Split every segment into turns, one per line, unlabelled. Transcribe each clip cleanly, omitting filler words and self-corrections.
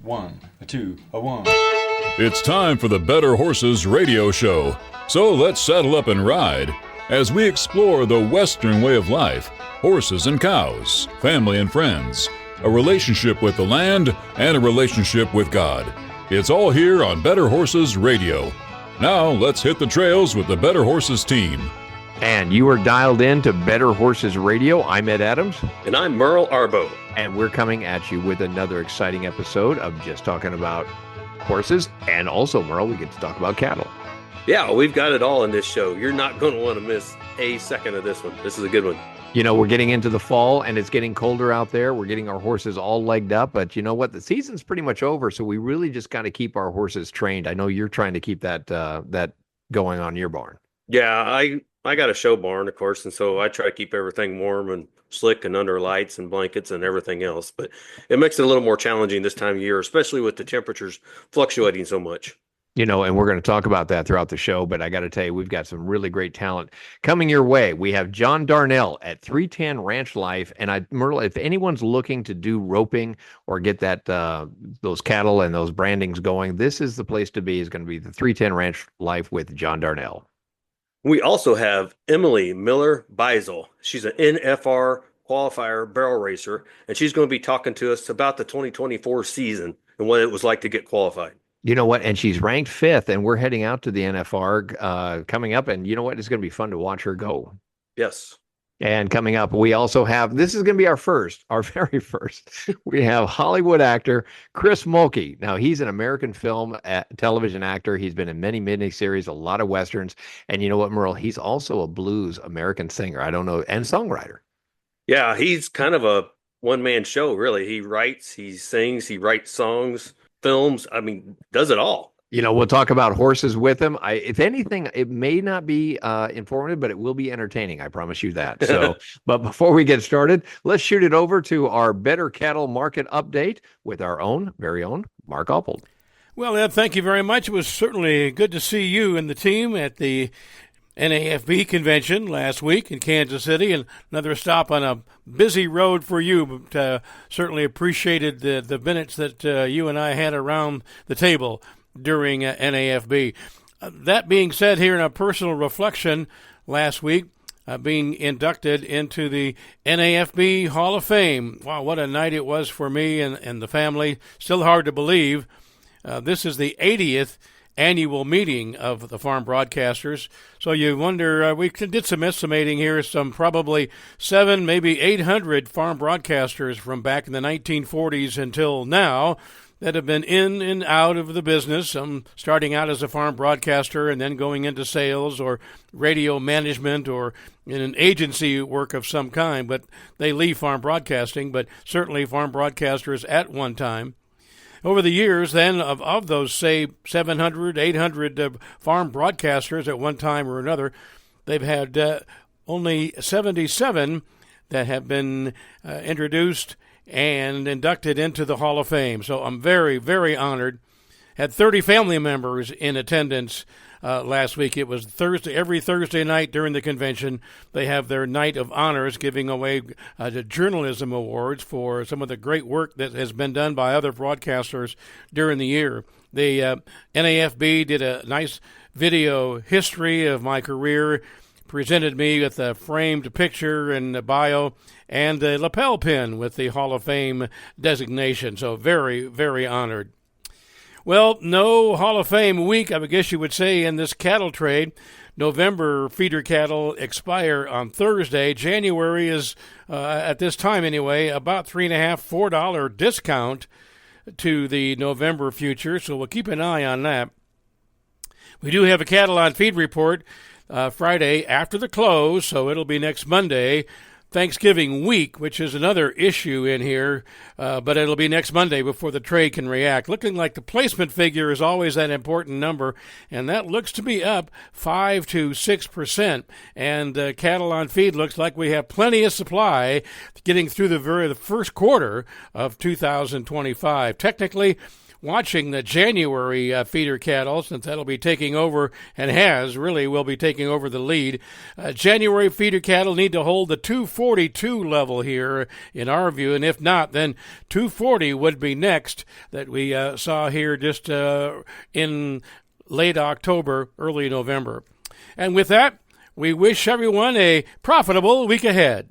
1, a 2, a 1.
It's time for the Better Horses Radio Show. So let's saddle up and ride as we explore the Western way of life, horses and cows, family and friends, a relationship with the land, and a relationship with God. It's all here on Better Horses Radio. Now let's hit the trails with the Better Horses team.
And you are dialed in to Better Horses Radio. I'm Ed Adams.
And I'm Merle Arbo.
And we're coming at you with another exciting episode of just talking about horses. And also, Merle, we get to talk about cattle.
Yeah, we've got it all in this show. You're not going to want to miss a second of this one. This is a good one.
You know, we're getting into the fall and it's getting colder out there. We're getting our horses all legged up. But you know what? The season's pretty much over. So we really just got to keep our horses trained. I know you're trying to keep that going on your barn.
Yeah, I got a show barn, of course, and so I try to keep everything warm and slick and under lights and blankets and everything else. But it makes it a little more challenging this time of year, especially with the temperatures fluctuating so much.
You know, and we're going to talk about that throughout the show, but I got to tell you, we've got some really great talent coming your way. We have John Darnell at 310 Ranch Life, and Merle, if anyone's looking to do roping or get that those cattle and those brandings going, this is the place to be. Is going to be the 310 Ranch Life with John Darnell.
We also have Emily Miller Beisel. She's an NFR qualifier barrel racer, and she's going to be talking to us about the 2024 season and what it was like to get qualified.
You know what? And she's ranked 5th, and we're heading out to the NFR coming up. And you know what? It's going to be fun to watch her go.
Yes.
And coming up, we also have, this is going to be our very first. We have Hollywood actor Chris Mulkey. Now, he's an American film television actor. He's been in many miniseries, a lot of Westerns. And you know what, Merle? He's also a blues American singer. I don't know, and songwriter.
Yeah, he's kind of a one-man show, really. He writes, he sings, he writes songs, films. I mean, does it all.
You know, we'll talk about horses with him. If anything, it may not be informative, but it will be entertaining. I promise you that. So, but before we get started, let's shoot it over to our Better Cattle Market Update with our very own Mark Oppold.
Well, Ed, thank you very much. It was certainly good to see you and the team at the NAFB convention last week in Kansas City, and another stop on a busy road for you. But certainly appreciated the minutes that you and I had around the table during NAFB. That being said, here in a personal reflection last week, being inducted into the NAFB Hall of Fame. Wow, what a night it was for me and the family. Still hard to believe. This is the 80th annual meeting of the farm broadcasters. So you wonder, we did some estimating here, some probably 700, maybe 800 farm broadcasters from back in the 1940s until now that have been in and out of the business, some starting out as a farm broadcaster and then going into sales or radio management or in an agency work of some kind, but they leave farm broadcasting, but certainly farm broadcasters at one time. Over the years, then, of those, say, 700, 800 farm broadcasters at one time or another, they've had only 77 that have been introduced and inducted into the Hall of Fame. So I'm very, very honored. Had 30 family members in attendance last week. It was Thursday. Every Thursday night during the convention, they have their night of honors, giving away the journalism awards for some of the great work that has been done by other broadcasters during the year. The NAFB did a nice video history of my career, presented me with a framed picture and a bio and a lapel pin with the Hall of Fame designation. So very, very honored. Well, no Hall of Fame week, I guess you would say, in this cattle trade. November feeder cattle expire on Thursday. January is, at this time anyway, about $3.50, $4 discount to the November future. So we'll keep an eye on that. We do have a cattle on feed report Friday after the close, so it'll be next Monday, Thanksgiving week, which is another issue in here, but it'll be next Monday before the trade can react. Looking like the placement figure is always that important number, and that looks to be up 5 to 6%. And cattle on feed looks like we have plenty of supply getting through the first quarter of 2025. Technically, watching the January feeder cattle, since that'll be taking over and will be taking over the lead. January feeder cattle need to hold the 242 level here in our view, and if not, then 240 would be next that we saw here just in late October, early November. And with that, we wish everyone a profitable week ahead.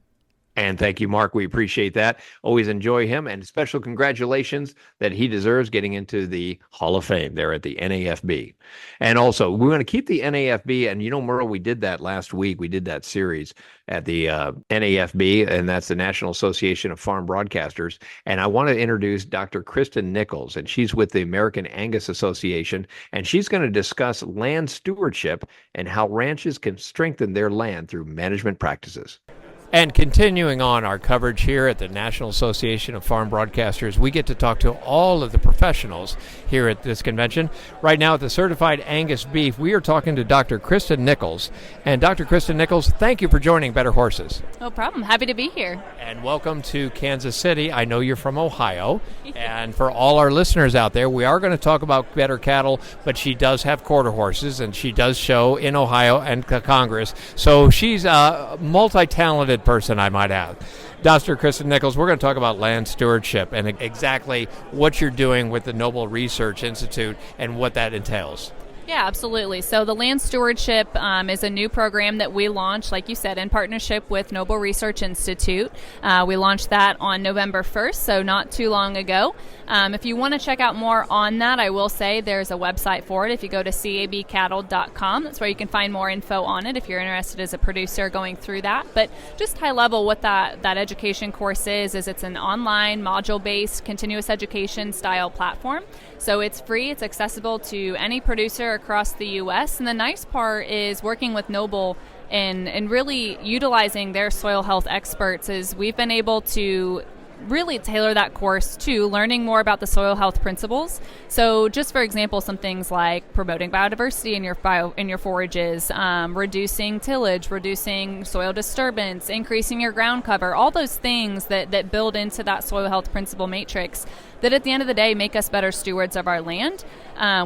And thank you, Mark. We appreciate that. Always enjoy him, and special congratulations that he deserves getting into the Hall of Fame there at the NAFB. And also, we're going to keep the NAFB, and Merle, we did that last week. We did that series at the NAFB, and that's the National Association of Farm Broadcasters. And I want to introduce Dr. Kristen Nichols, and she's with the American Angus Association, and she's going to discuss land stewardship and how ranches can strengthen their land through management practices. And continuing on our coverage here at the National Association of Farm Broadcasters, we get to talk to all of the professionals here at this convention. Right now at the Certified Angus Beef, we are talking to Dr. Kristen Nichols. And Dr. Kristen Nichols, thank you for joining Better Horses.
No problem. Happy to be here.
And welcome to Kansas City. I know you're from Ohio. And for all our listeners out there, we are going to talk about better cattle, but she does have quarter horses, and she does show in Ohio and Congress. So she's a multi-talented person, I might add. Dr. Kristen Nichols, we're going to talk about land stewardship and exactly what you're doing with the Noble Research Institute and what that entails.
Yeah, absolutely. So the Land Stewardship is a new program that we launched, like you said, in partnership with Noble Research Institute. We launched that on November 1st, so not too long ago. If you want to check out more on that, I will say there's a website for it. If you go to cabcattle.com, that's where you can find more info on it if you're interested as a producer going through that. But just high level, what that education course is it's an online, module-based, continuous education style platform. So it's free, it's accessible to any producer across the U.S. And the nice part is working with Noble and really utilizing their soil health experts is we've been able to really tailor that course to learning more about the soil health principles. So just for example, some things like promoting biodiversity in your forages, reducing tillage, reducing soil disturbance, increasing your ground cover, all those things that build into that soil health principle matrix that at the end of the day make us better stewards of our land,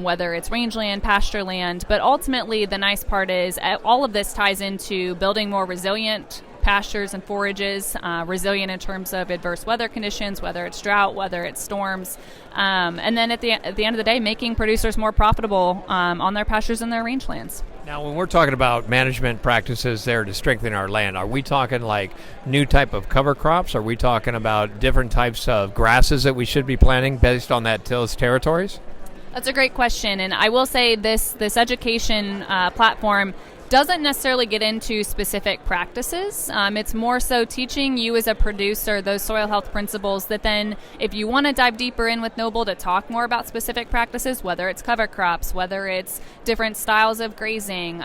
whether it's rangeland, pasture land. But ultimately, the nice part is all of this ties into building more resilient pastures and forages, resilient in terms of adverse weather conditions, whether it's drought, whether it's storms, and then at the end of the day, making producers more profitable on their pastures and their rangelands.
Now, when we're talking about management practices there to strengthen our land, are we talking like new type of cover crops? Are we talking about different types of grasses that we should be planting based on those territories?
That's a great question, and I will say this education platform doesn't necessarily get into specific practices. It's more so teaching you as a producer those soil health principles that then if you want to dive deeper in with Noble to talk more about specific practices, whether it's cover crops, whether it's different styles of grazing,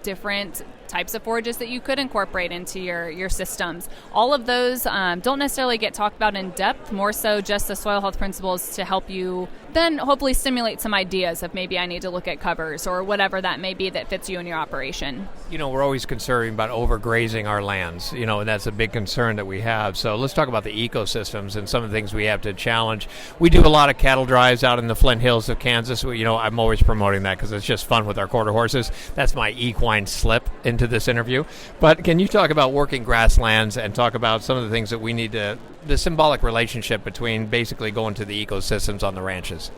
different types of forages that you could incorporate into your systems. All of those don't necessarily get talked about in depth, more so just the soil health principles to help you then hopefully stimulate some ideas of maybe I need to look at covers or whatever that may be that fits you in your operation.
We're always concerned about overgrazing our lands, and that's a big concern that we have. So let's talk about the ecosystems and some of the things we have to challenge. We do a lot of cattle drives out in the Flint Hills of Kansas. I'm always promoting that because it's just fun with our quarter horses. That's my equine slip into this interview. But can you talk about working grasslands and talk about some of the things that we need to, the symbolic relationship between basically going to the ecosystems on the ranches?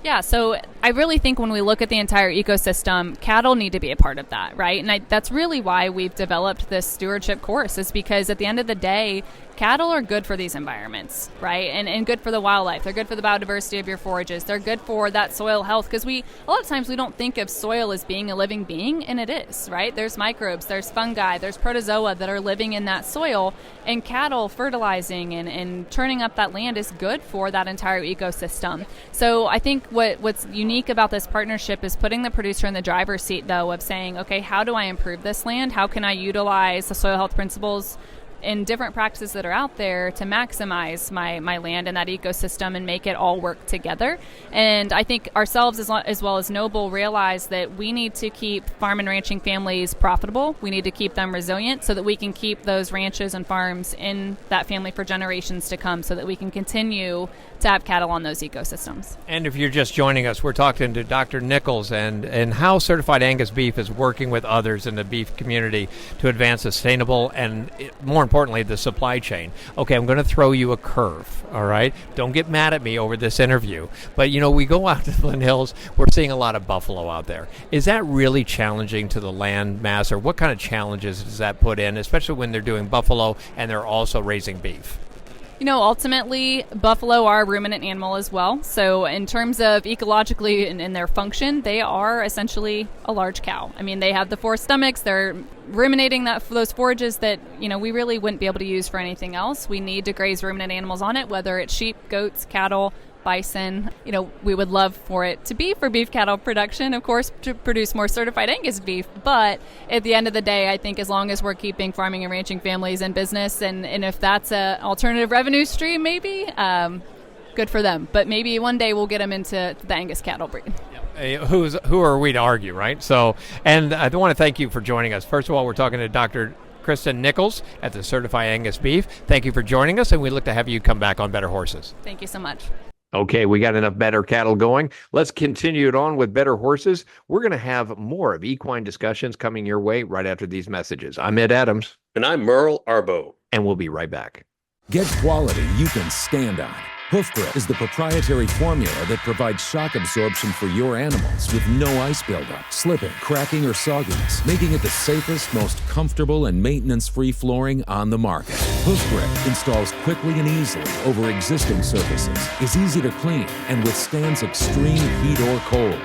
Yeah, so I really think when we look at the entire ecosystem, cattle need to be a part of that, right? And that's really why we've developed this stewardship course, is because at the end of the day, cattle are good for these environments, right? And good for the wildlife. They're good for the biodiversity of your forages. They're good for that soil health, because a lot of times we don't think of soil as being a living being, and it is, right? There's microbes, there's fungi, there's protozoa that are living in that soil, and cattle fertilizing and turning up that land is good for that entire ecosystem. So I think what's unique about this partnership is putting the producer in the driver's seat, though, of saying, okay, how do I improve this land? How can I utilize the soil health principles in different practices that are out there to maximize my land and that ecosystem and make it all work together. And I think ourselves as well as Noble realize that we need to keep farm and ranching families profitable. We need to keep them resilient so that we can keep those ranches and farms in that family for generations to come, so that we can continue to have cattle on those ecosystems.
And if you're just joining us, we're talking to Dr. Nichols and how Certified Angus Beef is working with others in the beef community to advance sustainable and, more importantly, the supply chain. Okay, I'm going to throw you a curve, all right? Don't get mad at me over this interview. But, we go out to Flint Hills, we're seeing a lot of buffalo out there. Is that really challenging to the land mass, or what kind of challenges does that put in, especially when they're doing buffalo and they're also raising beef?
Ultimately, buffalo are a ruminant animal as well. So in terms of ecologically in their function, they are essentially a large cow. I mean, they have the four stomachs. They're ruminating those forages that, we really wouldn't be able to use for anything else. We need to graze ruminant animals on it, whether it's sheep, goats, cattle, bison. We would love for it to be for beef cattle production, of course, to produce more certified Angus beef. But at the end of the day, I think as long as we're keeping farming and ranching families in business, and if that's an alternative revenue stream, maybe, good for them. But maybe one day we'll get them into the Angus cattle breed.
Who are we to argue, right? So, and I want to thank you for joining us. First of all, we're talking to Dr. Kristen Nichols at the Certified Angus Beef. Thank you for joining us, and we look to have you come back on Better Horses.
Thank you so much.
Okay, we got enough better cattle going. Let's continue it on with Better Horses. We're going to have more of equine discussions coming your way right after these messages. I'm Ed Adams.
And I'm Merle Arbo.
And we'll be right back.
Get quality you can stand on. Hoof Grip is the proprietary formula that provides shock absorption for your animals with no ice buildup, slipping, cracking, or sogginess, making it the safest, most comfortable, and maintenance-free flooring on the market. Hoof Grip installs quickly and easily over existing surfaces, is easy to clean, and withstands extreme heat or cold.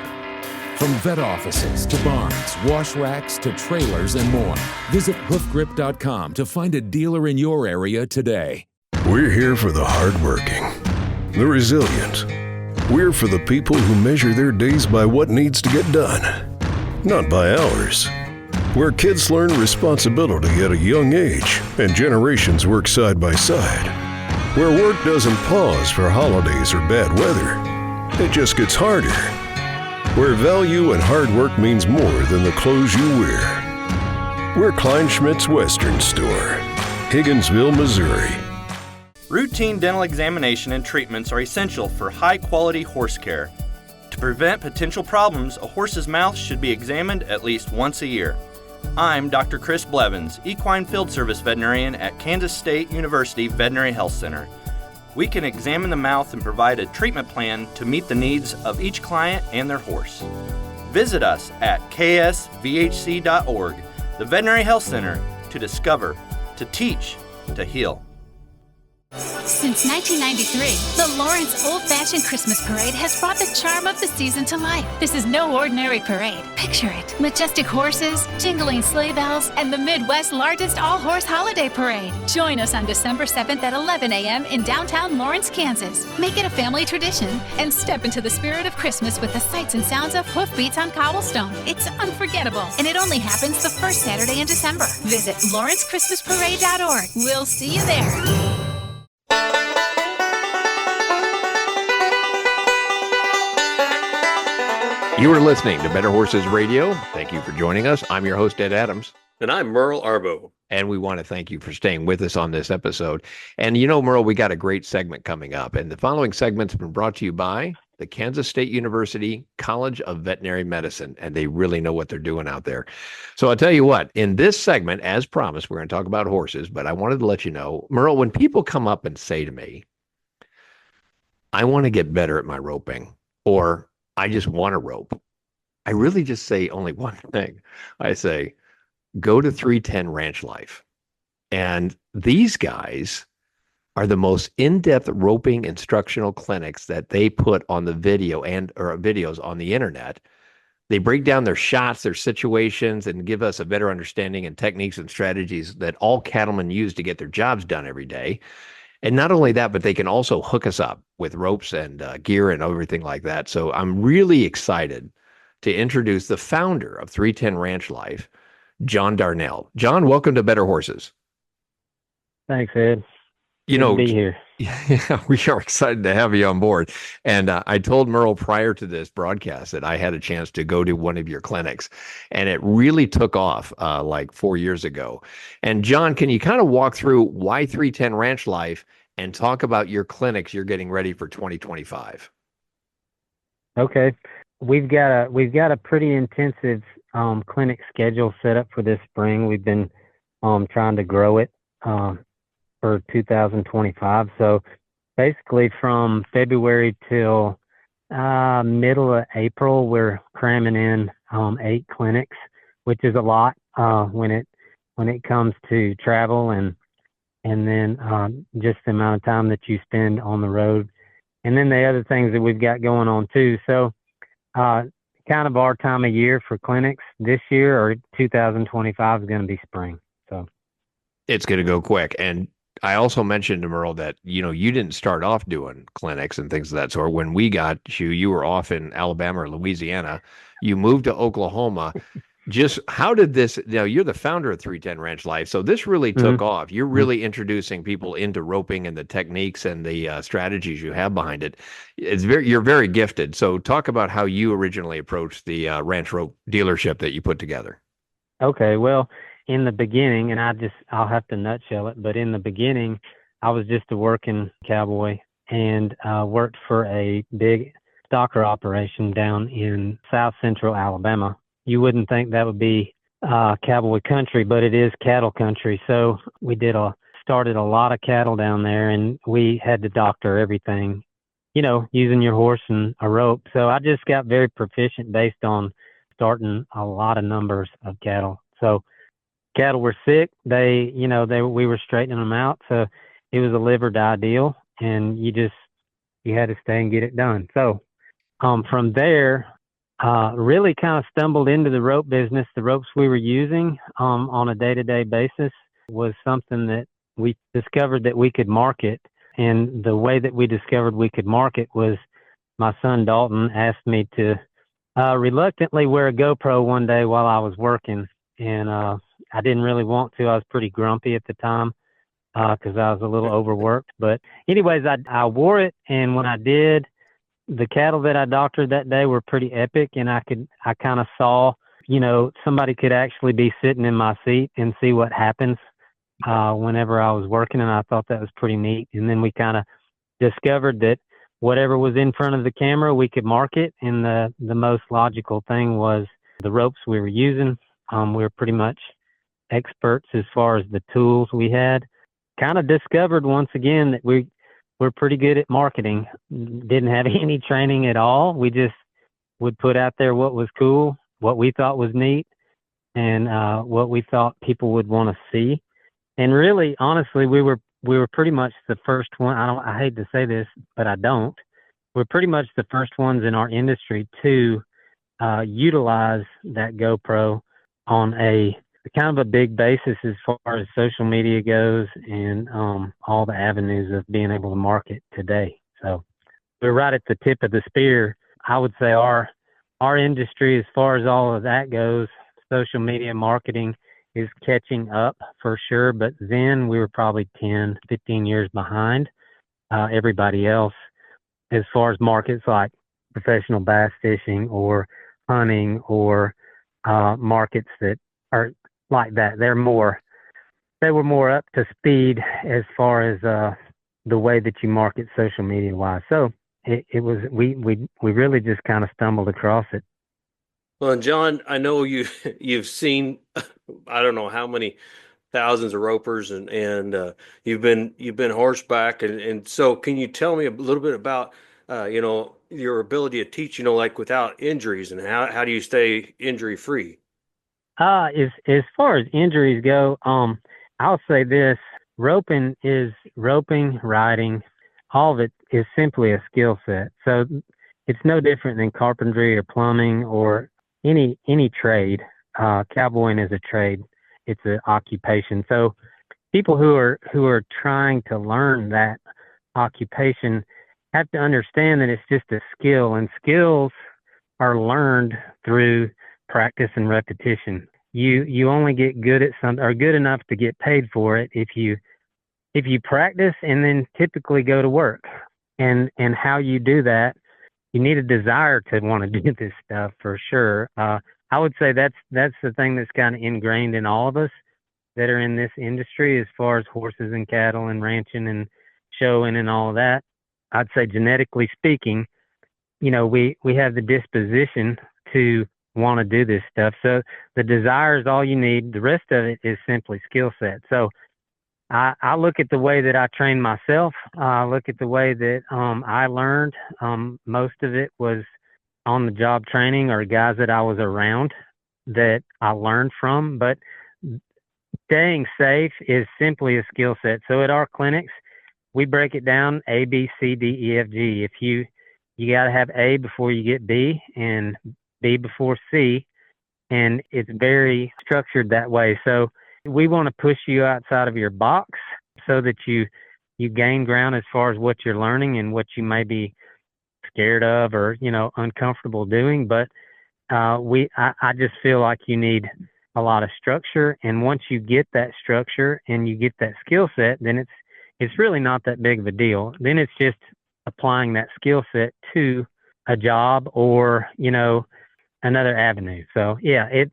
From vet offices to barns, wash racks to trailers and more. Visit hoofgrip.com to find a dealer in your area today.
We're here for the hardworking, the resilient. We're for the people who measure their days by what needs to get done, not by hours. Where kids learn responsibility at a young age and generations work side by side. Where work doesn't pause for holidays or bad weather. It just gets harder. Where value and hard work means more than the clothes you wear. We're Kleinschmidt's Western Store, Higginsville, Missouri.
Routine dental examination and treatments are essential for high-quality horse care. To prevent potential problems, a horse's mouth should be examined at least once a year. I'm Dr. Chris Blevins, Equine Field Service Veterinarian at Kansas State University Veterinary Health Center. We can examine the mouth and provide a treatment plan to meet the needs of each client and their horse. Visit us at ksvhc.org, the Veterinary Health Center, to discover, to teach, to heal.
Since 1993, the Lawrence Old-Fashioned Christmas Parade has brought the charm of the season to life. This is no ordinary parade. Picture it. Majestic horses, jingling sleigh bells, and the Midwest's largest all-horse holiday parade. Join us on December 7th at 11 a.m. in downtown Lawrence, Kansas. Make it a family tradition and step into the spirit of Christmas with the sights and sounds of hoofbeats on cobblestone. It's unforgettable, and it only happens the first Saturday in December. Visit lawrencechristmasparade.org. We'll see you there.
You are listening to Better Horses Radio. Thank you for joining us. I'm your host, Ed Adams.
And I'm Merle Arbo.
And we want to thank you for staying with us on this episode. And Merle, we got a great segment coming up. And the following segment's been brought to you by the Kansas State University College of Veterinary Medicine. And they really know what they're doing out there. So I'll tell you what, in this segment, as promised, we're going to talk about horses. But I wanted to let you know, Merle, when people come up and say to me, I want to get better at my roping, or I just want to rope, I really just say only one thing. I say, go to 310 Ranch Life. And these guys are the most in-depth roping instructional clinics that they put on the videos on the internet. They break down their shots, their situations, and give us a better understanding and techniques and strategies that all cattlemen use to get their jobs done every day. And not only that, but they can also hook us up with ropes and gear and everything like that. So I'm really excited to introduce the founder of 310 Ranch Life, John Darnell. John, welcome to Better Horses.
Thanks, Ed.
You
Good
know,
to be here.
yeah, we are excited to have you on board. And I told Merle prior to this broadcast that I had a chance to go to one of your clinics, and it really took off like 4 years ago. And John, can you kind of walk through why 310 Ranch Life and talk about your clinics you're getting ready for 2025?
Okay. We've got a pretty intensive clinic schedule set up for this spring. We've been trying to grow it for 2025. So basically from February till middle of April, we're cramming in 8 clinics, which is a lot when it comes to travel and then just the amount of time that you spend on the road. And then the other things that we've got going on too. So kind of our time of year for clinics this year or 2025 is going to be spring. So
It's going to go quick. And I also mentioned to Merle that, you didn't start off doing clinics and things of that sort. When we got you, you were off in Alabama or Louisiana. You moved to Oklahoma. Just how did this, you're the founder of 310 Ranch Life. So this really took off. You're really introducing people into roping and the techniques and the strategies you have behind it. You're very gifted. So talk about how you originally approached the ranch rope dealership that you put together.
Okay, well, in the beginning, and I'll have to nutshell it, but in the beginning, I was just a working cowboy and worked for a big stocker operation down in South Central Alabama. You wouldn't think that would be cowboy country, but it is cattle country. So we started a lot of cattle down there, and we had to doctor everything, using your horse and a rope. So I just got very proficient based on starting a lot of numbers of cattle. So cattle were sick. We were straightening them out. So it was a liver die deal, and you had to stay and get it done. So from there, really kind of stumbled into the rope business. The ropes we were using on a day-to-day basis was something that we discovered that we could market. And the way that we discovered we could market was my son Dalton asked me to reluctantly wear a GoPro one day while I was working. And I didn't really want to. I was pretty grumpy at the time because I was a little overworked. But anyways, I wore it. And when I did, the cattle that I doctored that day were pretty epic, and I kind of saw, somebody could actually be sitting in my seat and see what happens whenever I was working, and I thought that was pretty neat. And then we kind of discovered that whatever was in front of the camera, we could market, and the most logical thing was the ropes we were using. We were pretty much experts as far as the tools we had. Kind of discovered once again that we're pretty good at marketing. Didn't have any training at all. We just would put out there what was cool, what we thought was neat, and what we thought people would want to see. And really, honestly, we were pretty much the first one. I hate to say this, but I don't. We're pretty much the first ones in our industry to utilize that GoPro on a kind of a big basis as far as social media goes and all the avenues of being able to market today. So we're right at the tip of the spear. I would say our industry, as far as all of that goes, social media marketing is catching up for sure. But then we were probably 10, 15 years behind everybody else as far as markets like professional bass fishing or hunting or markets that are like that. They were more up to speed as far as the way that you market social media wise. So it was we really just kind of stumbled across it.
Well, and John, I know you've seen I don't know how many thousands of ropers and you've been horseback and so can you tell me a little bit about your ability to teach, like without injuries, and how do you stay injury free?
As far as injuries go, I'll say this: roping, riding, all of it is simply a skill set. So it's no different than carpentry or plumbing or any trade. Cowboying is a trade; it's an occupation. So people who are trying to learn that occupation have to understand that it's just a skill, and skills are learned through practice and repetition. You only get good at something or good enough to get paid for it if you if you practice and then typically go to work, and how you do that, you need a desire to want to do this stuff for sure. I would say that's the thing that's kind of ingrained in all of us that are in this industry as far as horses and cattle and ranching and showing and all of that. I'd say genetically speaking, we have the disposition to want to do this stuff. So the desire is all you need. The rest of it is simply skill set. So I look at the way that I train myself. I look at the way that I learned. Most of it was on the job training or guys that I was around that I learned from. But staying safe is simply a skill set. So at our clinics, we break it down A, B, C, D, E, F, G. If you got to have A before you get B and B before C, and it's very structured that way. So we want to push you outside of your box so that you gain ground as far as what you're learning and what you may be scared of or, uncomfortable doing. But I just feel like you need a lot of structure. And once you get that structure and you get that skill set, then it's really not that big of a deal. Then it's just applying that skill set to a job or, another avenue. So yeah,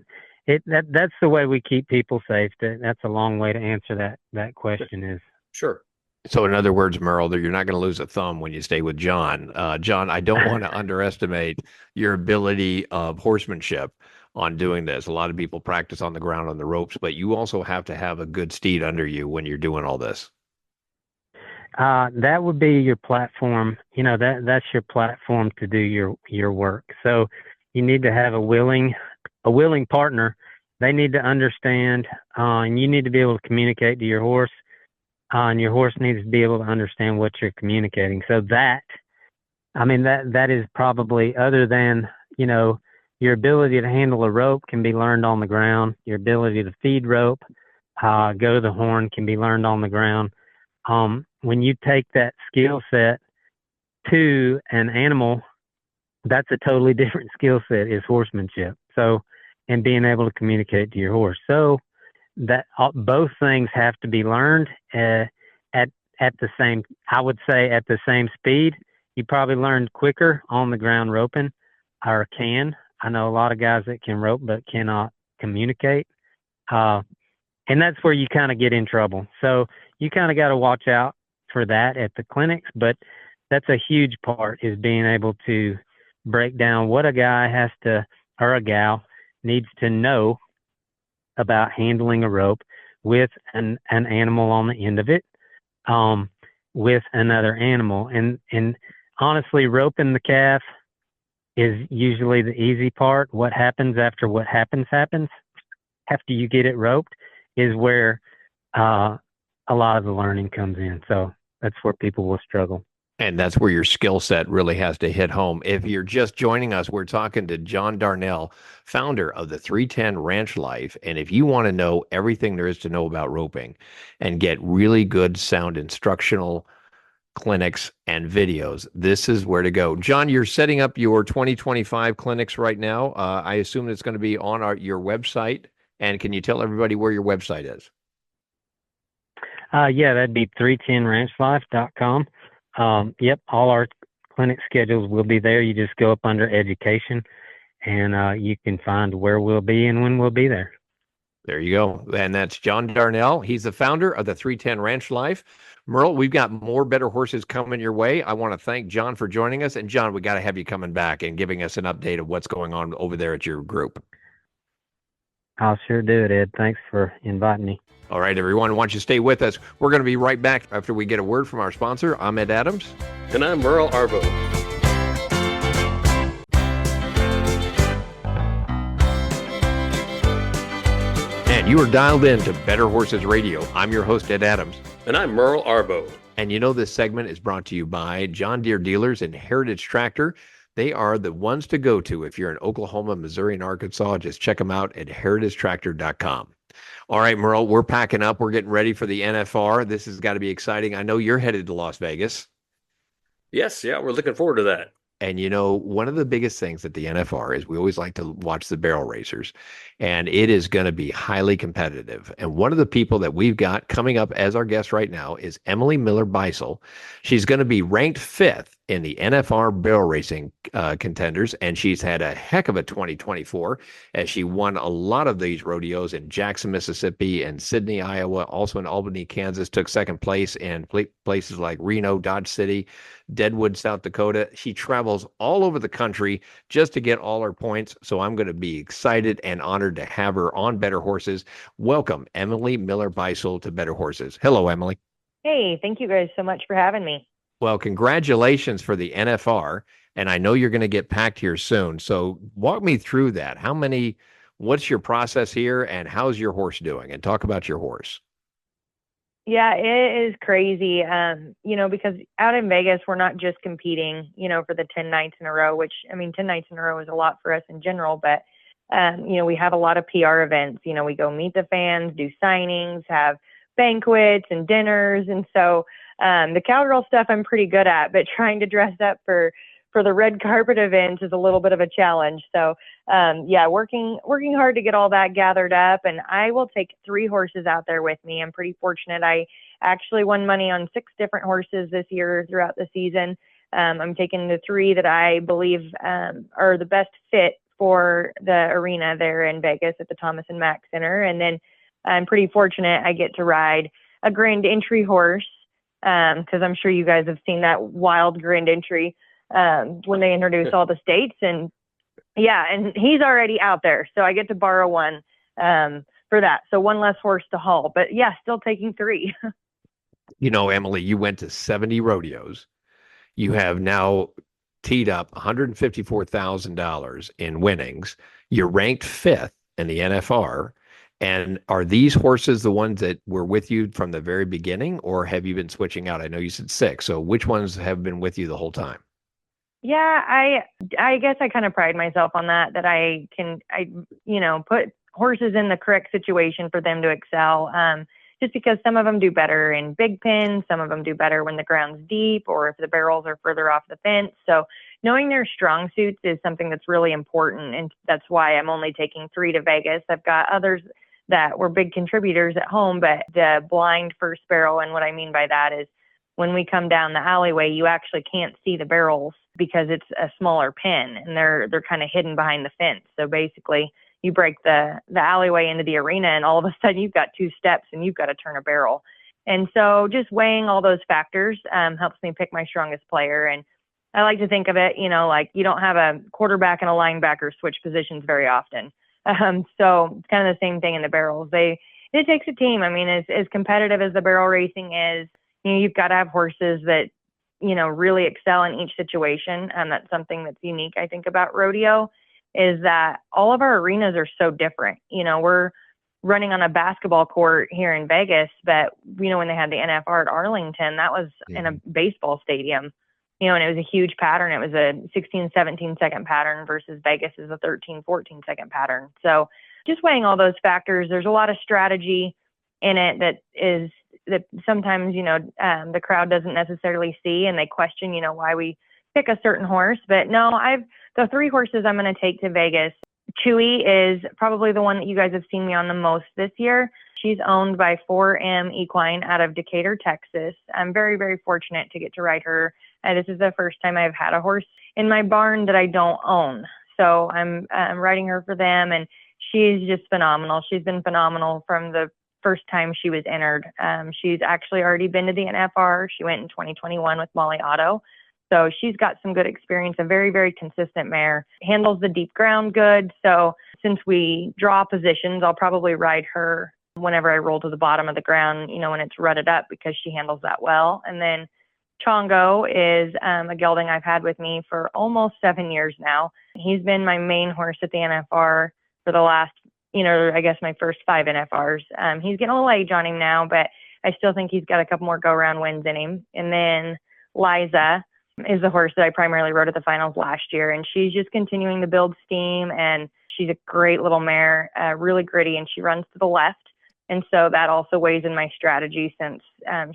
that's the way we keep people safe. That's a long way to answer that question is.
Sure.
So in other words, Merle, that you're not going to lose a thumb when you stay with John. John, I don't want to underestimate your ability of horsemanship on doing this. A lot of people practice on the ground on the ropes, but you also have to have a good steed under you when you're doing all this.
That would be your platform. That's your platform to do your work. So you need to have a willing partner. They need to understand, and you need to be able to communicate to your horse, and your horse needs to be able to understand what you're communicating. So that is probably, other than, your ability to handle a rope can be learned on the ground. Your ability to feed rope, go to the horn can be learned on the ground. When you take that skill set to an animal, that's a totally different skill set, is horsemanship. So, and being able to communicate to your horse. So that both things have to be learned at the same, I would say at the same speed. You probably learned quicker on the ground roping, or can. I know a lot of guys that can rope but cannot communicate. And that's where you kind of get in trouble. So you kind of got to watch out for that at the clinics, but that's a huge part, is being able to break down what a guy has to, or a gal needs to know about handling a rope with an animal on the end of it, with another animal. And honestly, roping the calf is usually the easy part. What happens after what happens after you get it roped is where a lot of the learning comes in. So that's where people will struggle.
And that's where your skill set really has to hit home. If you're just joining us, we're talking to John Darnell, founder of the 310 Ranch Life. And if you want to know everything there is to know about roping and get really good sound instructional clinics and videos, this is where to go. John, you're setting up your 2025 clinics right now. I assume it's going to be on your website. And can you tell everybody where your website is?
Yeah, that'd be 310ranchlife.com. Yep, all our clinic schedules will be there. You just go up under education, and you can find where we'll be and when we'll be there.
There you go. And that's John Darnell. He's the founder of the 310 Ranch Life. Merle, we've got more better horses coming your way. I want to thank John for joining us. And John, we got to have you coming back and giving us an update of what's going on over there at your group.
I'll sure do it, Ed. Thanks for inviting me.
All right, everyone. Why don't you stay with us? We're going to be right back after we get a word from our sponsor. I'm Ed Adams.
And I'm Merle Arbo.
And you are dialed in to Better Horses Radio. I'm your host, Ed Adams.
And I'm Merle Arbo.
And you know this segment is brought to you by John Deere Dealers and Heritage Tractor. They are the ones to go to if you're in Oklahoma, Missouri, and Arkansas. Just check them out at heritagetractor.com. All right, Merle, we're packing up. We're getting ready for the NFR. This has got to be exciting. I know you're headed to Las Vegas.
Yes, yeah, we're looking forward to that.
And one of the biggest things at the NFR is we always like to watch the barrel racers, and it is going to be highly competitive. And one of the people that we've got coming up as our guest right now is Emily Miller Beisel. She's going to be ranked 5th in the NFR barrel racing contenders, and she's had a heck of a 2024 as she won a lot of these rodeos in Jackson, Mississippi, and Sydney, Iowa, also in Albany, Kansas, took second place in places like Reno, Dodge City, Deadwood, South Dakota. She travels all over the country just to get all her points. So I'm going to be excited and honored to have her on Better Horses. Welcome, Emily Miller Beisel, to Better Horses. Hello, Emily.
Hey, thank you guys so much for having me.
Well, congratulations for the NFR. And I know you're going to get packed here soon. So walk me through that. What's your process here, and how's your horse doing? And talk about your horse.
Yeah, it is crazy. Because out in Vegas, we're not just competing, for the 10 nights in a row, which, 10 nights in a row is a lot for us in general, but, we have a lot of PR events. We go meet the fans, do signings, have banquets and dinners. And so the cowgirl stuff I'm pretty good at, but trying to dress up for the red carpet events is a little bit of a challenge. So, working hard to get all that gathered up, and I will take 3 horses out there with me. I'm pretty fortunate. I actually won money on 6 different horses this year throughout the season. I'm taking the 3 that I believe are the best fit for the arena there in Vegas at the Thomas and Mack Center. And then I'm pretty fortunate I get to ride a grand entry horse, because I'm sure you guys have seen that wild grand entry when they introduce all the states. And he's already out there, so I get to borrow one for that. So one less horse to haul, but still taking 3.
Emily, you went to 70 rodeos. You have now teed up $154,000 in winnings. You're ranked 5th in the NFR. And are these horses the ones that were with you from the very beginning, or have you been switching out? I know you said 6. So which ones have been with you the whole time?
Yeah, I guess I kind of pride myself on that I put horses in the correct situation for them to excel. Just because some of them do better in big pins, some of them do better when the ground's deep or if the barrels are further off the fence. So knowing their strong suits is something that's really important. And that's why I'm only taking 3 to Vegas. I've got others that were big contributors at home, but the blind first barrel, and what I mean by that is when we come down the alleyway, you actually can't see the barrels because it's a smaller pin and they're kind of hidden behind the fence. So basically you break the alleyway into the arena and all of a sudden you've got 2 steps and you've got to turn a barrel. And so just weighing all those factors helps me pick my strongest player. And I like to think of it, like you don't have a quarterback and a linebacker switch positions very often. So it's kind of the same thing in the barrels. It takes a team. As competitive as the barrel racing is, you've got to have horses that, really excel in each situation. That's something that's unique, I think, about rodeo is that all of our arenas are so different. We're running on a basketball court here in Vegas, but, when they had the NFR at Arlington, that was in a baseball stadium, and it was a huge pattern. It was a 16, 17 second pattern versus Vegas is a 13, 14 second pattern. So just weighing all those factors, there's a lot of strategy in it that sometimes, the crowd doesn't necessarily see, and they question, why we pick a certain horse. But no, the 3 horses I'm going to take to Vegas. Chewy is probably the one that you guys have seen me on the most this year. She's owned by 4M Equine out of Decatur, Texas. I'm very, very fortunate to get to ride her. This is the first time I've had a horse in my barn that I don't own. So I'm riding her for them, and she's just phenomenal. She's been phenomenal from the first time she was entered. She's actually already been to the NFR. She went in 2021 with Molly Otto. So she's got some good experience, a very, very consistent mare, handles the deep ground good. So since we draw positions, I'll probably ride her whenever I roll to the bottom of the ground, when it's rutted up, because she handles that well. And then Chongo is a gelding I've had with me for almost 7 years now. He's been my main horse at the NFR for the last, I guess my first 5 NFRs. He's getting a little age on him now, but I still think he's got a couple more go-around wins in him. And then Liza is the horse that I primarily rode at the finals last year, and she's just continuing to build steam, and she's a great little mare, really gritty, and she runs to the left. And so that also weighs in my strategy since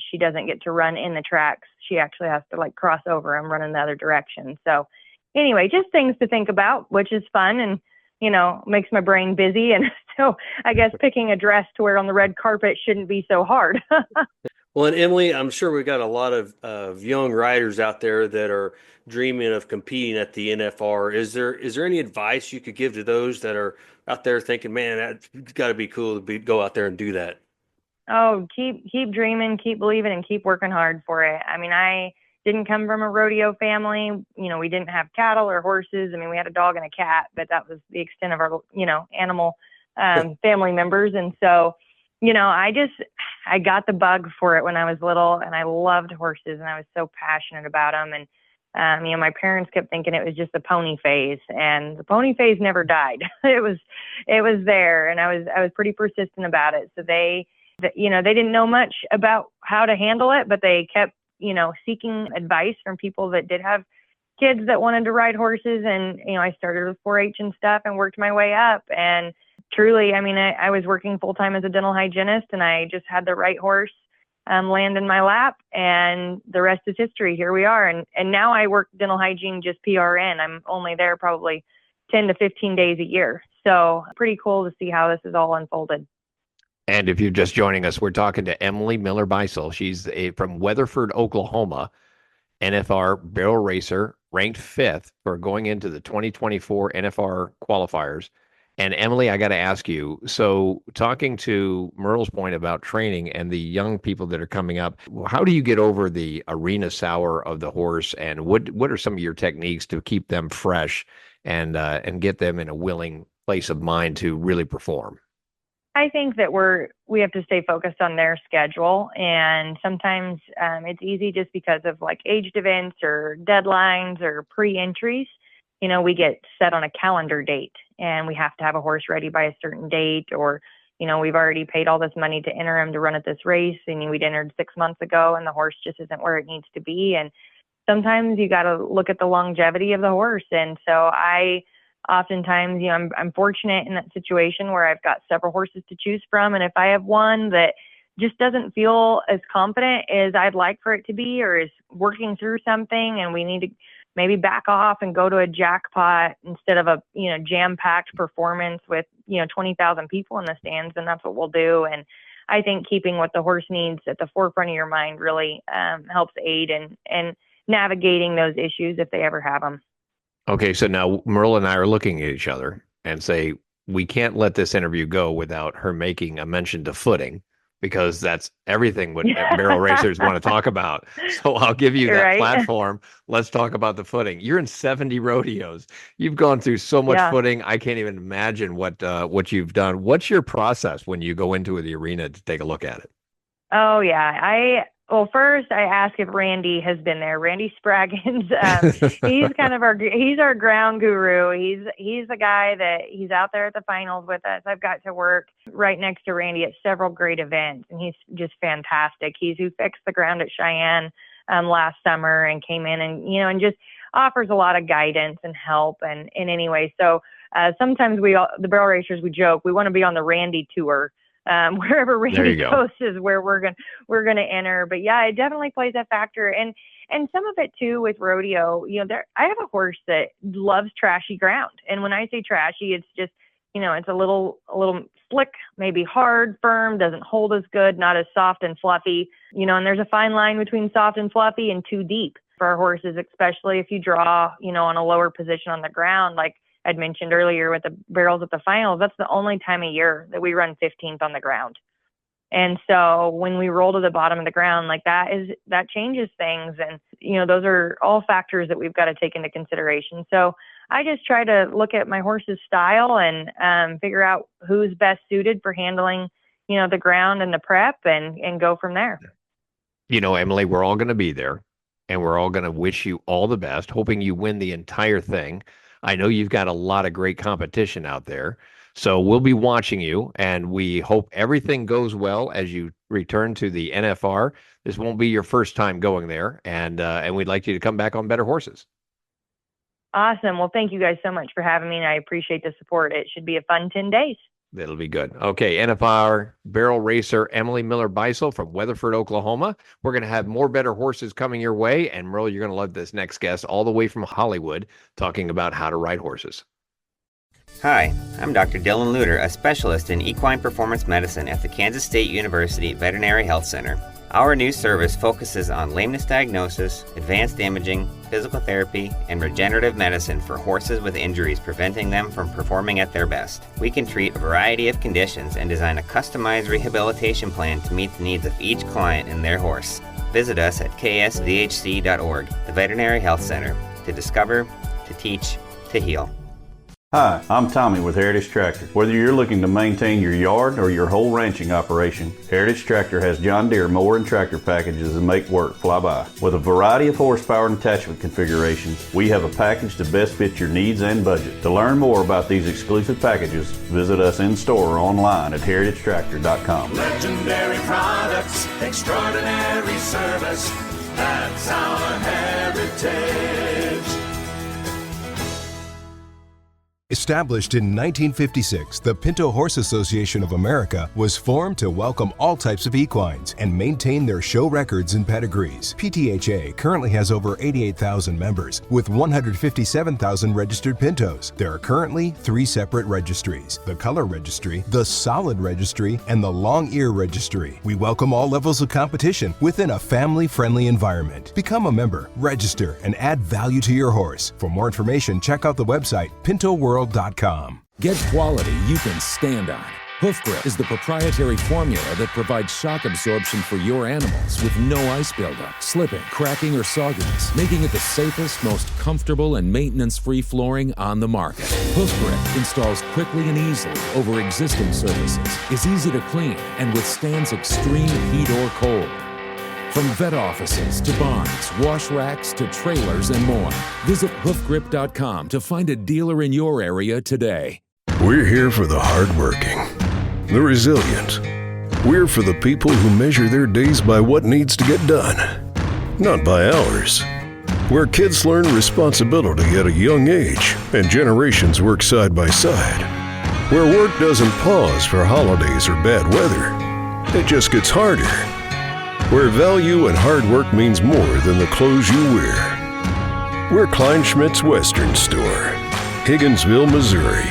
she doesn't get to run in the tracks. She actually has to cross over and run in the other direction. So anyway, just things to think about, which is fun and, makes my brain busy. And so I guess picking a dress to wear on the red carpet shouldn't be so hard.
Well, and Emily, I'm sure we've got a lot of young riders out there that are dreaming of competing at the NFR. Is there any advice you could give to those that are out there thinking, man, that's got to be cool to go out there and do that?
Oh, keep dreaming, keep believing, and keep working hard for it. I mean, I didn't come from a rodeo family. We didn't have cattle or horses. I mean, we had a dog and a cat, but that was the extent of our, animal family members. And so, I got the bug for it when I was little, and I loved horses, and I was so passionate about them. And, my parents kept thinking it was just the pony phase, and the pony phase never died. It was there, and I was pretty persistent about it. So they didn't know much about how to handle it, but they kept, seeking advice from people that did have kids that wanted to ride horses. And, I started with 4-H and stuff and worked my way up. And truly, I mean, I was working full time as a dental hygienist, and I just had the right horse land in my lap, and the rest is history. Here we are. And now I work dental hygiene, just PRN. I'm only there probably 10 to 15 days a year. So pretty cool to see how this is all unfolded.
And if you're just joining us, we're talking to Emily Miller-Beisel. She's from Weatherford, Oklahoma, NFR barrel racer, ranked 5th for going into the 2024 NFR qualifiers. And Emily, I got to ask you, so talking to Merle's point about training and the young people that are coming up, how do you get over the arena sour of the horse, and what are some of your techniques to keep them fresh and get them in a willing place of mind to really perform?
I think that we have to stay focused on their schedule, and sometimes it's easy just because of like aged events or deadlines or pre-entries. We get set on a calendar date, and we have to have a horse ready by a certain date, or we've already paid all this money to enter him to run at this race, and we'd entered 6 months ago, and the horse just isn't where it needs to be. And sometimes you got to look at the longevity of the horse. And so I oftentimes, I'm fortunate in that situation where I've got several horses to choose from. And if I have one that just doesn't feel as confident as I'd like for it to be, or is working through something, and we need to maybe back off and go to a jackpot instead of a, jam-packed performance with, 20,000 people in the stands, and that's what we'll do. And I think keeping what the horse needs at the forefront of your mind really helps aid in navigating those issues if they ever have them.
Okay, so now Merle and I are looking at each other and say, we can't let this interview go without her making a mention to footing, because that's everything what barrel racers want to talk about. So I'll give you that platform. Let's talk about the footing. You're in 70 rodeos. You've gone through so much footing. I can't even imagine what you've done. What's your process when you go into the arena to take a look at it?
Oh, yeah. Well, first I ask if Randy has been there. Randy Spraggins, he's our ground guru. He's the guy that he's out there at the finals with us. I've got to work right next to Randy at several great events, and he's just fantastic. He's who fixed the ground at Cheyenne last summer and came in and just offers a lot of guidance and help and in any way. So sometimes the barrel racers, we joke, we want to be on the Randy tour. Wherever Randy goes is where we're gonna enter. But yeah, it definitely plays a factor, and some of it too with rodeo. I have a horse that loves trashy ground, and when I say trashy, it's just it's a little slick, maybe hard, firm, doesn't hold as good, not as soft and fluffy. And there's a fine line between soft and fluffy and too deep for our horses, especially if you draw on a lower position on the ground, like I'd mentioned earlier with the barrels at the finals. That's the only time of year that we run 15th on the ground. And so when we roll to the bottom of the ground, like that changes things. And, those are all factors that we've got to take into consideration. So I just try to look at my horse's style and figure out who's best suited for handling, the ground and the prep and go from there.
Emily, we're all going to be there, and we're all going to wish you all the best, hoping you win the entire thing. I know you've got a lot of great competition out there, so we'll be watching you, and we hope everything goes well as you return to the NFR. This won't be your first time going there, and we'd like you to come back on Better Horses.
Awesome. Well, thank you guys so much for having me, and I appreciate the support. It should be a fun 10 days.
That'll be good. Okay, NFR barrel racer Emily Miller Beisel from Weatherford, Oklahoma. We're going to have more Better Horses coming your way. And Merle, you're going to love this next guest all the way from Hollywood talking about how to ride horses.
Hi, I'm Dr. Dylan Luter, a specialist in equine performance medicine at the Kansas State University Veterinary Health Center. Our new service focuses on lameness diagnosis, advanced imaging, physical therapy, and regenerative medicine for horses with injuries preventing them from performing at their best. We can treat a variety of conditions and design a customized rehabilitation plan to meet the needs of each client and their horse. Visit us at ksvhc.org, the Veterinary Health Center, to discover, to teach, to heal.
Hi, I'm Tommy with Heritage Tractor. Whether you're looking to maintain your yard or your whole ranching operation, Heritage Tractor has John Deere mower and tractor packages that make work fly by. With a variety of horsepower and attachment configurations, we have a package to best fit your needs and budget. To learn more about these exclusive packages, visit us in store or online at heritagetractor.com.
Legendary products, extraordinary service. That's our heritage.
Established in 1956, the Pinto Horse Association of America was formed to welcome all types of equines and maintain their show records and pedigrees. PTHA currently has over 88,000 members with 157,000 registered Pintos. There are currently 3 separate registries: the Color Registry, the Solid Registry, and the Long Ear Registry. We welcome all levels of competition within a family-friendly environment. Become a member, register, and add value to your horse. For more information, check out the website pintoworld.com.
Get quality you can stand on. Hoof Grip is the proprietary formula that provides shock absorption for your animals with no ice buildup, slipping, cracking, or sogginess, making it the safest, most comfortable, and maintenance-free flooring on the market. Hoof Grip installs quickly and easily over existing surfaces, is easy to clean, and withstands extreme heat or cold. From vet offices to barns, wash racks to trailers and more. Visit hoofgrip.com to find a dealer in your area today.
We're here for the hardworking, the resilient. We're for the people who measure their days by what needs to get done, not by hours. Where kids learn responsibility at a young age and generations work side by side. Where work doesn't pause for holidays or bad weather. It just gets harder. Where value and hard work means more than the clothes you wear. We're Kleinschmidt's Western Store, Higginsville, Missouri.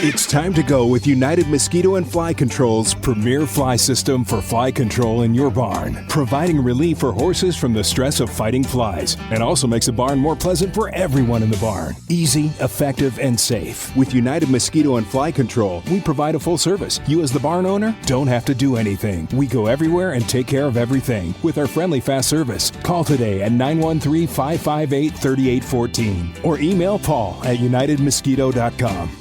It's time to go with United Mosquito and Fly Control's premier fly system for fly control in your barn, providing relief for horses from the stress of fighting flies, and also makes the barn more pleasant for everyone in the barn. Easy, effective, and safe. With United Mosquito and Fly Control, we provide a full service. You as the barn owner don't have to do anything. We go everywhere and take care of everything with our friendly fast service. Call today at 913-558-3814 or email Paul at unitedmosquito.com.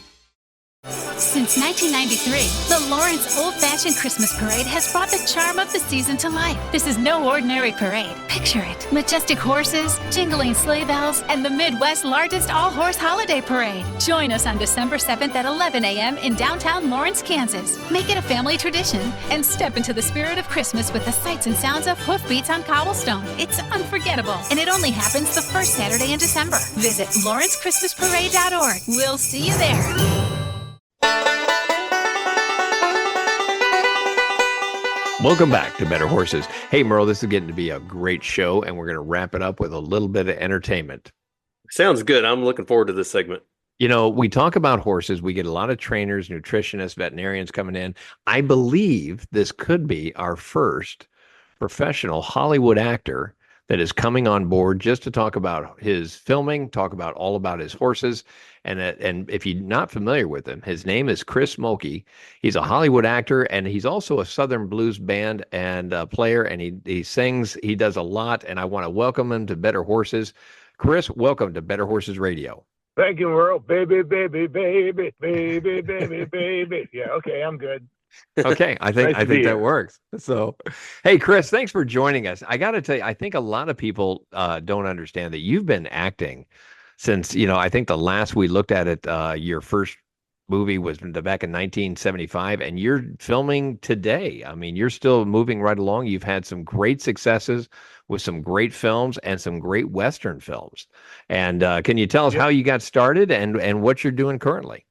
Since 1993, the Lawrence Old-Fashioned Christmas Parade has brought the charm of the season to life. This is no ordinary parade. Picture it. Majestic horses, jingling sleigh bells, and the Midwest's largest all-horse holiday parade. Join us on December 7th at 11 a.m. in downtown Lawrence, Kansas. Make it a family tradition and step into the spirit of Christmas with the sights and sounds of hoofbeats on cobblestone. It's unforgettable, and it only happens the first Saturday in December. Visit lawrencechristmasparade.org. We'll see you there.
Welcome back to Better Horses. Hey, Merle, this is getting to be a great show, and we're going to wrap it up with a little bit of entertainment.
Sounds good. I'm looking forward to this segment.
You know, we talk about horses. We get a lot of trainers, nutritionists, veterinarians coming in. I believe this could be our first professional Hollywood actor that is coming on board just to talk about his filming, talk about all about his horses. And if you're not familiar with him, his name is Chris Mulkey. He's a Hollywood actor, and he's also a Southern blues band and player, and he sings. He does a lot, and I want to welcome him to Better Horses. Chris, welcome to Better Horses Radio.
Thank you, Merle. Baby, baby, baby, baby, baby, baby. Yeah, okay, I'm good.
Okay, I think that works. So, hey, Chris, thanks for joining us. I got to tell you, I think a lot of people don't understand that you've been acting since, I think the last we looked at it, your first movie was back in 1975, and you're filming today. I mean, you're still moving right along. You've had some great successes with some great films and some great Western films. And can you tell us how you got started and what you're doing currently?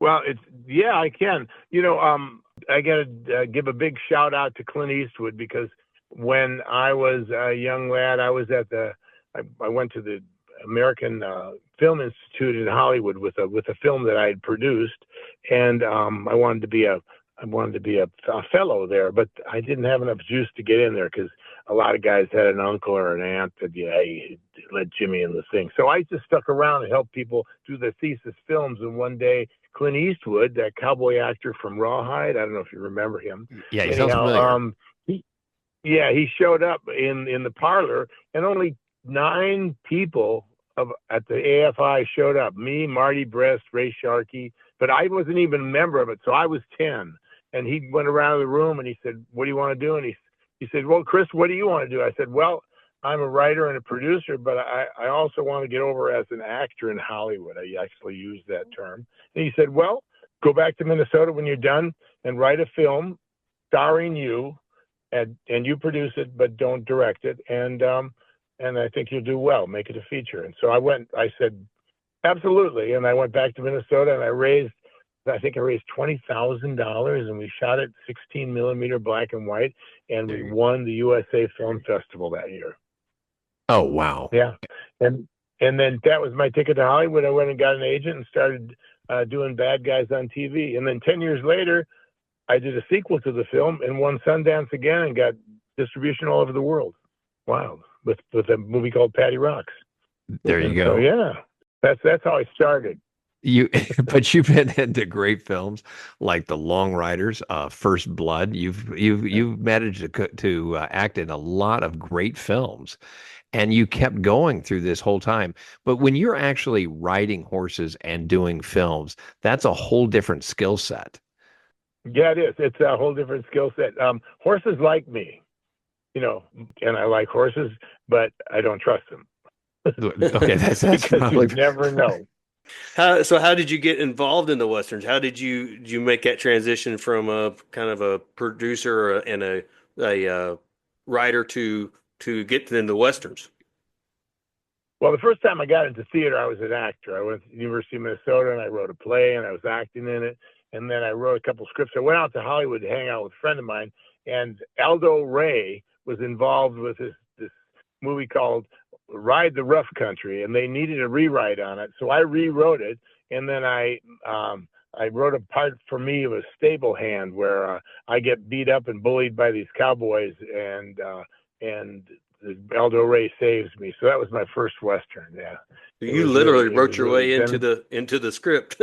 Well, I can. I got to give a big shout out to Clint Eastwood, because when I was a young lad, I was I went to the American Film Institute in Hollywood with a film that I had produced, and I wanted to be a fellow there, but I didn't have enough juice to get in there, because a lot of guys had an uncle or an aunt that let Jimmy in the thing. So I just stuck around and helped people do their thesis films. And one day, Clint Eastwood, that cowboy actor from Rawhide, I don't know if you remember him.
Yeah, he sounds familiar.
He showed up in the parlor, and only 9 people at the AFI showed up. Me, Marty Brest, Ray Sharkey, but I wasn't even a member of it, so I was 10. And he went around the room and he said, "What do you want to do?" And he said, "Well, Chris, what do you want to do?" I said, "Well, I'm a writer and a producer, but I also want to get over as an actor in Hollywood." I actually used that term. And he said, "Well, go back to Minnesota when you're done and write a film starring you, and you produce it, but don't direct it. And I think you'll do well. Make it a feature." And so I said, "Absolutely." And I went back to Minnesota, and I raised $20,000, and we shot it 16 millimeter black and white, and we won the USA Film Festival that year.
Oh, wow.
Yeah. And then that was my ticket to Hollywood. I went and got an agent and started doing bad guys on TV. And then 10 years later, I did a sequel to the film and won Sundance again and got distribution all over the world. Wow. With a movie called Patty Rocks.
There you go.
So, yeah, that's how I started.
But you've been into great films like The Long Riders, First Blood. You've managed to act in a lot of great films, and you kept going through this whole time. But when you're actually riding horses and doing films, that's a whole different skill set.
Yeah, it is. It's a whole different skill set. Horses like me, and I like horses, but I don't trust them.
Okay, that's
probably... You never know.
So how did you get involved in the Westerns? How did you make that transition from a kind of a producer and a writer to get into Westerns?
Well, the first time I got into theater, I was an actor. I went to the University of Minnesota and I wrote a play and I was acting in it. And then I wrote a couple scripts. I went out to Hollywood to hang out with a friend of mine, and Aldo Ray was involved with this movie called Ride the Rough Country, and they needed a rewrite on it. So I rewrote it, and then I wrote a part for me of a stable hand where I get beat up and bullied by these cowboys, and Aldo Ray saves me. So that was my first Western. Yeah.
You literally wrote your way into the script.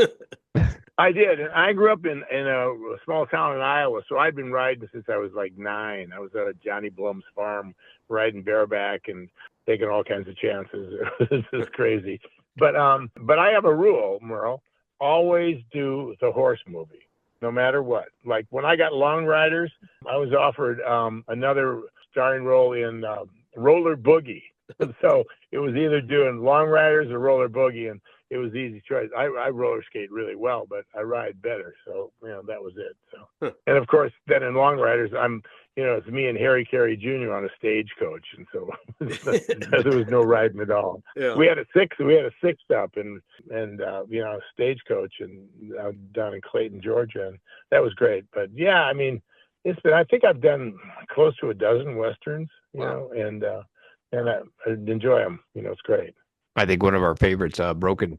I did. And I grew up in a small town in Iowa, so I'd been riding since I was like 9. I was at Johnny Blum's farm riding bareback and taking all kinds of chances. It was just crazy. But I have a rule, Merle. Always do the horse movie, no matter what. Like when I got Long Riders, I was offered another starring role in Roller Boogie. So it was either doing Long Riders or Roller Boogie, and it was easy choice. I roller skate really well, but I ride better. So, that was it. So, and of course, then in Long Riders, it's me and Harry Carey Jr. on a stagecoach. And so there was no riding at all. Yeah. We had a six up and stagecoach and down in Clayton, Georgia. And that was great. But yeah, I think I've done close to a dozen Westerns, and I enjoy them. It's great.
I think one of our favorites, Broken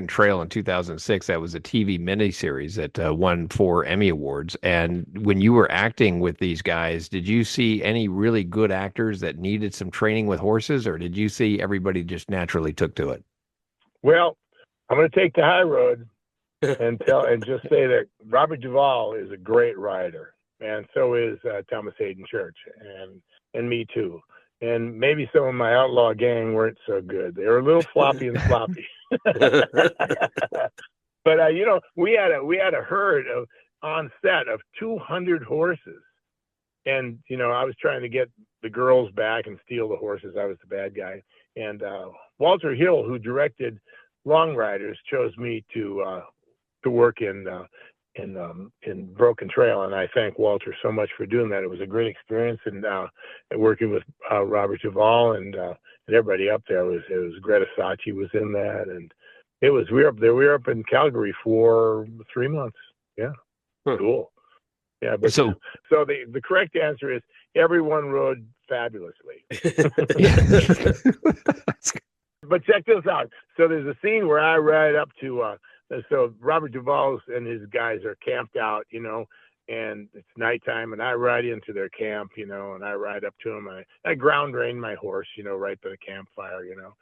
Trail in 2006, that was a TV miniseries that won 4 Emmy Awards. And when you were acting with these guys, did you see any really good actors that needed some training with horses, or did you see everybody just naturally took to it?
Well, I'm going to take the high road and just say that Robert Duvall is a great rider, and so is Thomas Hayden Church, and me too. And maybe some of my outlaw gang weren't so good. They were a little floppy and sloppy. But we had a herd on set of 200 horses, and I was trying to get the girls back and steal the horses. I was the bad guy, and Walter Hill, who directed Long Riders, chose me to work in Broken Trail, and I thank Walter so much for doing that. It was a great experience, and working with Robert Duvall and everybody up there. It was Greta Sachi was in that, and It was, we were up in Calgary for 3 months. Yeah. Cool. Yeah. But so the correct answer is everyone rode fabulously. But check this out. So there's a scene where I ride up to, so Robert Duvall and his guys are camped out, you know, and it's nighttime, and I ride into their camp, you know, and I ride up to them. And I ground rein my horse, you know, right by the campfire, you know.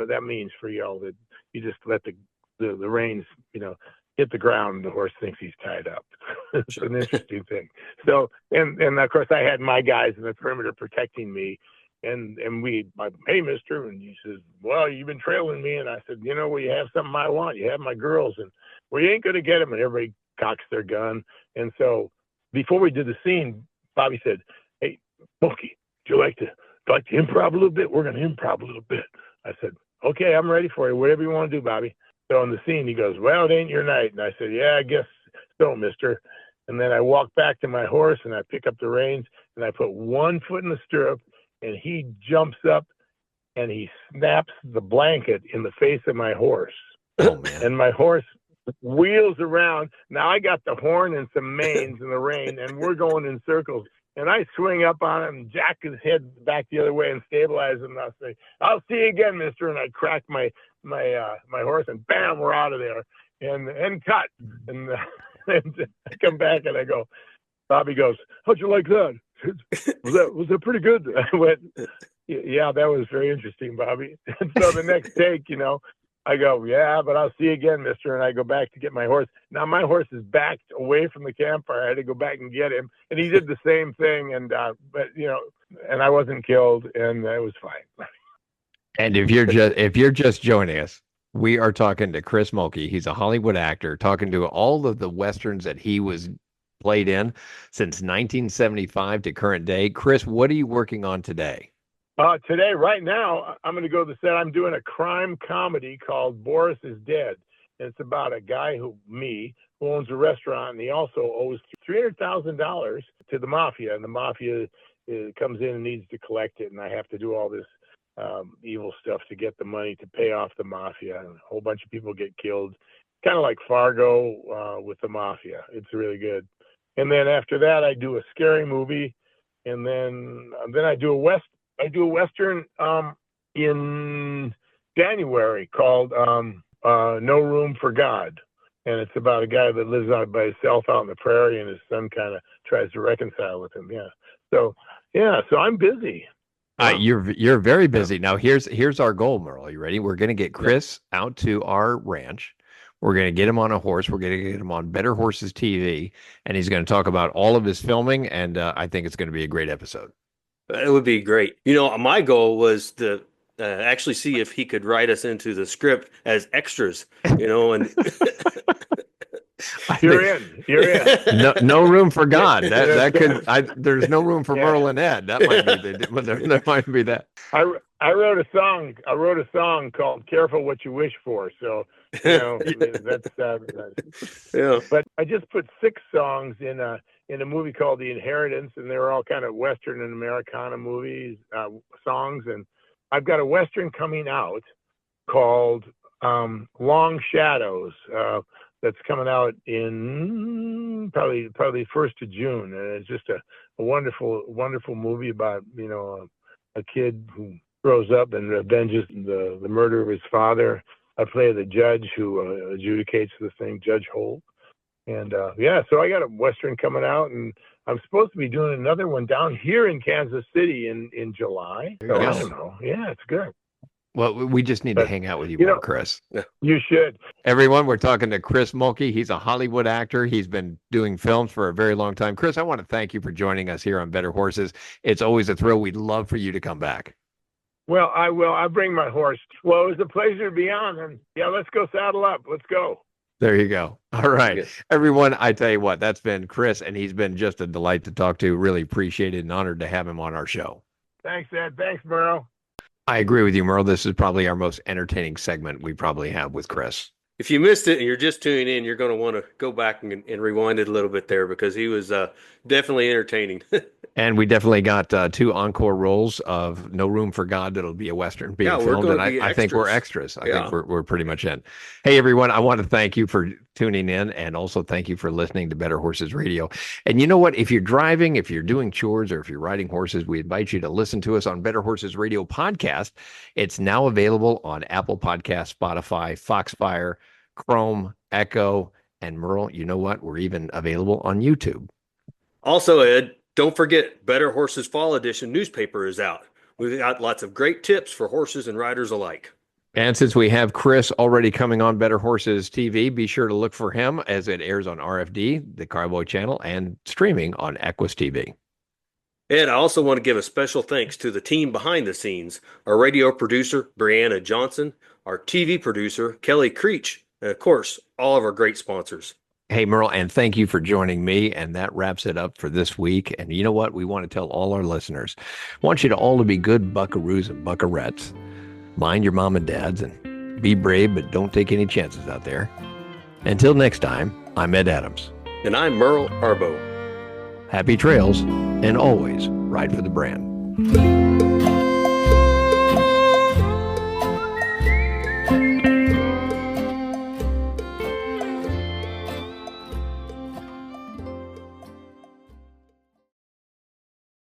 That means for y'all that you just let the reins, you know, hit the ground, and the horse thinks he's tied up. It's an interesting thing. So, and of course I had my guys in the perimeter protecting me. And hey, mister, and he says, well, you've been trailing me. And I said, you know, well, you have something I want. You have my girls. And, well, you ain't going to get them. And everybody cocks their gun. And so before we did the scene, Bobby said, hey, Smokey, would you like to improv a little bit? We're going to improv a little bit. I said, okay, I'm ready for you. Whatever you want to do, Bobby. So in the scene, he goes, well, it ain't your night. And I said, yeah, I guess so, mister. And then I walk back to my horse, and I pick up the reins, and I put one foot in the stirrup, and he jumps up and he snaps the blanket in the face of my horse.
Oh, man.
And my horse wheels around. Now I got the horn and some manes in the rein, and we're going in circles. And I swing up on him, jack his head back the other way and stabilize him. And I'll say, I'll see you again, mister. And I crack my horse, and bam, we're out of there. And cut. And, and I come back and I go, Bobby goes, how'd you like that? Was that pretty good? I went, yeah, that was very interesting, Bobby. And so the next take, you know, I go, yeah, but I'll see you again, mister. And I go back to get my horse. Now my horse is backed away from the campfire. I had to go back and get him. And he did the same thing. And, but, you know, and I wasn't killed, and it was fine.
And if you're just joining us, we are talking to Chris Mulkey. He's a Hollywood actor, talking to all of the Westerns that he was played in since 1975 to current day. Chris, what are you working on today?
Today, right now, I'm going to go to the set. I'm doing a crime comedy called Boris is Dead. And it's about a guy who owns a restaurant, and he also owes $300,000 to the mafia. And the mafia comes in and needs to collect it, and I have to do all this evil stuff to get the money to pay off the mafia. And a whole bunch of people get killed, kind of like Fargo with the mafia. It's really good. And then after that, I do a scary movie, and then I do a Western in January called No Room for God. And it's about a guy that lives out by himself out in the prairie, and his son kind of tries to reconcile with him. Yeah. So I'm busy.
You're very busy. Now here's our goal, Merle. Are you ready? We're going to get Chris out to our ranch. We're going to get him on a horse. We're going to get him on Better Horses TV, and he's going to talk about all of his filming. And I think it's going to be a great episode.
It would be great. You know, my goal was to actually see if he could write us into the script as extras, you know, and
You're in.
No room for God. There's no room for Merle and Ed. That might be there might be that.
I wrote a song called "Careful What You Wish For." So, you know, that's
yeah.
But I just put 6 songs in a movie called The Inheritance, and they were all kind of Western and Americana movies songs. And I've got a Western coming out called Long Shadows. That's coming out in probably 1st of June, and it's just a wonderful movie about, you know, a kid who grows up and avenges the murder of his father. I play the judge who adjudicates the thing, Judge Holt. And so I got a Western coming out, and I'm supposed to be doing another one down here in Kansas City in July. So I don't know. Yeah, it's good.
Well, we just need to hang out with you more, Chris.
You should.
Everyone, we're talking to Chris Mulkey. He's a Hollywood actor. He's been doing films for a very long time. Chris, I want to thank you for joining us here on Better Horses. It's always a thrill. We'd love for you to come back.
Well, I will. I'll bring my horse. Well, it was a pleasure to be on. And let's go saddle up. Let's go.
There you go. All right. Everyone, I tell you what, that's been Chris, and he's been just a delight to talk to. Really appreciate it and honored to have him on our show.
Thanks, Ed. Thanks, Merle.
I agree with you, Merle. This is probably our most entertaining segment we probably have with Chris.
if you missed it and you're just tuning in, you're going to want to go back and rewind it a little bit there, because he was definitely entertaining.
And we definitely got 2 encore roles of No Room for God. That'll be a Western being filmed. And I think we're extras. I think we're pretty much in. Hey, everyone, I want to thank you for tuning in, and also thank you for listening to Better Horses Radio. And you know what? If you're driving, if you're doing chores, or if you're riding horses, we invite you to listen to us on Better Horses Radio podcast. It's now available on Apple Podcasts, Spotify, Foxfire, Chrome, Echo, and Merle. You know what? We're even available on YouTube.
Also, Ed, don't forget, Better Horses Fall Edition newspaper is out. We've got lots of great tips for horses and riders alike.
And since we have Chris already coming on Better Horses TV, be sure to look for him as it airs on RFD, the Cowboy Channel, and streaming on Equus TV.
Ed, I also want to give a special thanks to the team behind the scenes, our radio producer, Brianna Johnson, our TV producer, Kelly Creech, and of course, all of our great sponsors.
Hey, Merle, and thank you for joining me. And that wraps it up for this week. And you know what? We want to tell all our listeners, want you to all to be good buckaroos and buckarettes. Mind your mom and dads and be brave, but don't take any chances out there. Until next time, I'm Ed Adams.
And I'm Merle Arbo.
Happy trails, and always ride for the brand.